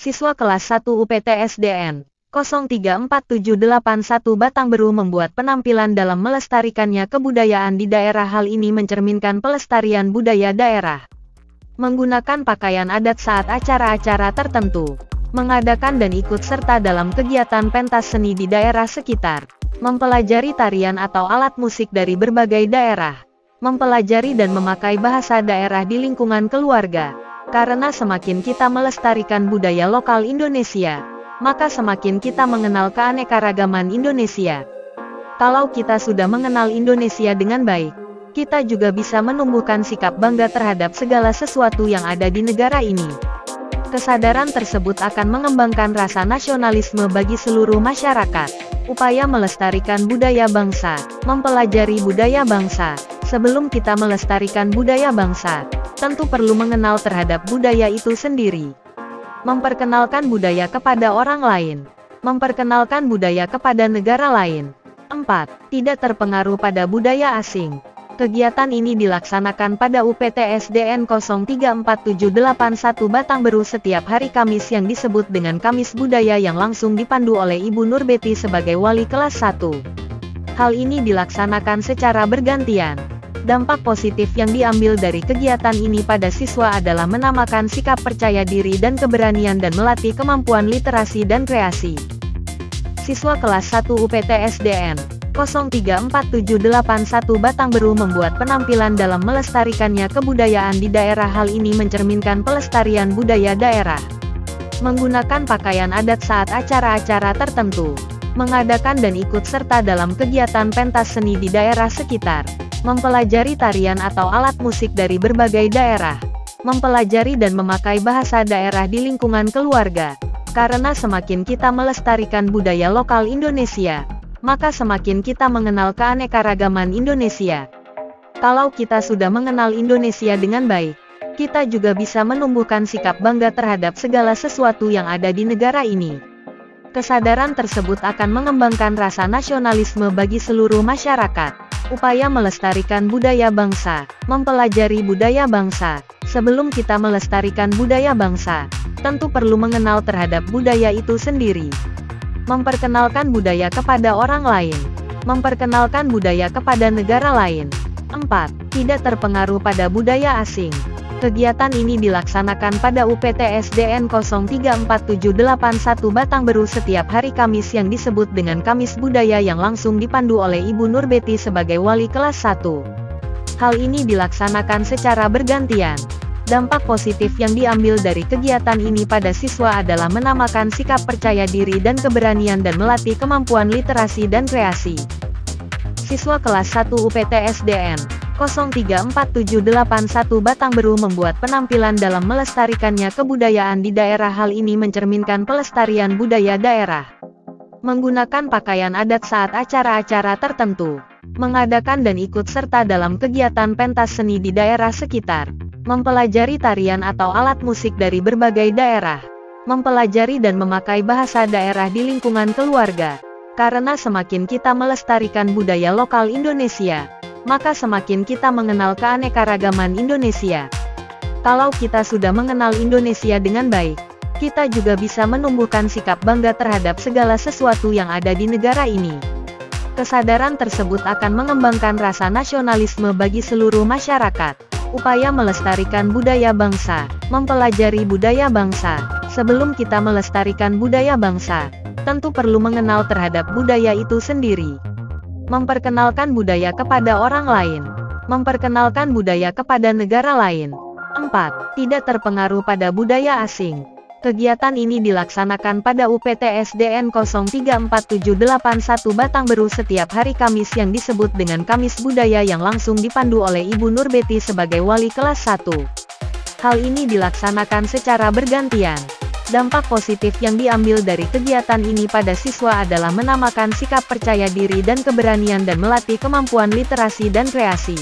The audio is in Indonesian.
Siswa kelas 1 UPTSDN 034781 Batangberu membuat penampilan dalam melestarikannya kebudayaan di daerah. Hal ini mencerminkan pelestarian budaya daerah. Menggunakan pakaian adat saat acara-acara tertentu. Mengadakan dan ikut serta dalam kegiatan pentas seni di daerah sekitar. Mempelajari tarian atau alat musik dari berbagai daerah. Mempelajari dan memakai bahasa daerah di lingkungan keluarga. Karena semakin kita melestarikan budaya lokal Indonesia, maka semakin kita mengenal keanekaragaman Indonesia. Kalau kita sudah mengenal Indonesia dengan baik, kita juga bisa menumbuhkan sikap bangga terhadap segala sesuatu yang ada di negara ini. Kesadaran tersebut akan mengembangkan rasa nasionalisme bagi seluruh masyarakat. Upaya melestarikan budaya bangsa, mempelajari budaya bangsa. Sebelum kita melestarikan budaya bangsa, tentu perlu mengenal terhadap budaya itu sendiri. Memperkenalkan budaya kepada orang lain. Memperkenalkan budaya kepada negara lain. 4. Tidak terpengaruh pada budaya asing. Kegiatan ini dilaksanakan pada UPTSDN 034781 Batangberu setiap hari Kamis yang disebut dengan Kamis Budaya yang langsung dipandu oleh Ibu Nurbeti sebagai wali kelas 1. Hal ini dilaksanakan secara bergantian. Dampak positif yang diambil dari kegiatan ini pada siswa adalah menamakan sikap percaya diri dan keberanian dan melatih kemampuan literasi dan kreasi. Siswa kelas 1 UPTSDN 034781 Batangberu membuat penampilan dalam melestarikannya kebudayaan di daerah. Hal ini mencerminkan pelestarian budaya daerah. Menggunakan pakaian adat saat acara-acara tertentu. Mengadakan dan ikut serta dalam kegiatan pentas seni di daerah sekitar. Mempelajari tarian atau alat musik dari berbagai daerah. Mempelajari dan memakai bahasa daerah di lingkungan keluarga. Karena semakin kita melestarikan budaya lokal Indonesia, maka semakin kita mengenal keanekaragaman Indonesia. Kalau kita sudah mengenal Indonesia dengan baik, kita juga bisa menumbuhkan sikap bangga terhadap segala sesuatu yang ada di negara ini. Kesadaran tersebut akan mengembangkan rasa nasionalisme bagi seluruh masyarakat. Upaya melestarikan budaya bangsa, mempelajari budaya bangsa. Sebelum kita melestarikan budaya bangsa, tentu perlu mengenal terhadap budaya itu sendiri. Memperkenalkan budaya kepada orang lain. Memperkenalkan budaya kepada negara lain. 4. Tidak terpengaruh pada budaya asing. Kegiatan ini dilaksanakan pada UPTSDN 034781 Batangberu setiap hari Kamis yang disebut dengan Kamis Budaya yang langsung dipandu oleh Ibu Nurbeti sebagai wali kelas 1. Hal ini dilaksanakan secara bergantian. Dampak positif yang diambil dari kegiatan ini pada siswa adalah menamakan sikap percaya diri dan keberanian dan melatih kemampuan literasi dan kreasi. Siswa kelas 1 UPTSDN 034781 Batangberu membuat penampilan dalam melestarikannya kebudayaan di daerah. Hal ini mencerminkan pelestarian budaya daerah. Menggunakan pakaian adat saat acara-acara tertentu. Mengadakan dan ikut serta dalam kegiatan pentas seni di daerah sekitar. Mempelajari tarian atau alat musik dari berbagai daerah. Mempelajari dan memakai bahasa daerah di lingkungan keluarga. Karena semakin kita melestarikan budaya lokal Indonesia, maka semakin kita mengenal keanekaragaman Indonesia. Kalau kita sudah mengenal Indonesia dengan baik, kita juga bisa menumbuhkan sikap bangga terhadap segala sesuatu yang ada di negara ini. Kesadaran tersebut akan mengembangkan rasa nasionalisme bagi seluruh masyarakat. Upaya melestarikan budaya bangsa, mempelajari budaya bangsa. Sebelum kita melestarikan budaya bangsa, tentu perlu mengenal terhadap budaya itu sendiri. Memperkenalkan budaya kepada orang lain. Memperkenalkan budaya kepada negara lain. 4. Tidak terpengaruh pada budaya asing. Kegiatan ini dilaksanakan pada UPTSDN 034781 Batangberu setiap hari Kamis yang disebut dengan Kamis Budaya yang langsung dipandu oleh Ibu Nurbeti sebagai wali kelas 1. Hal ini dilaksanakan secara bergantian. Dampak positif yang diambil dari kegiatan ini pada siswa adalah menamakan sikap percaya diri dan keberanian dan melatih kemampuan literasi dan kreasi.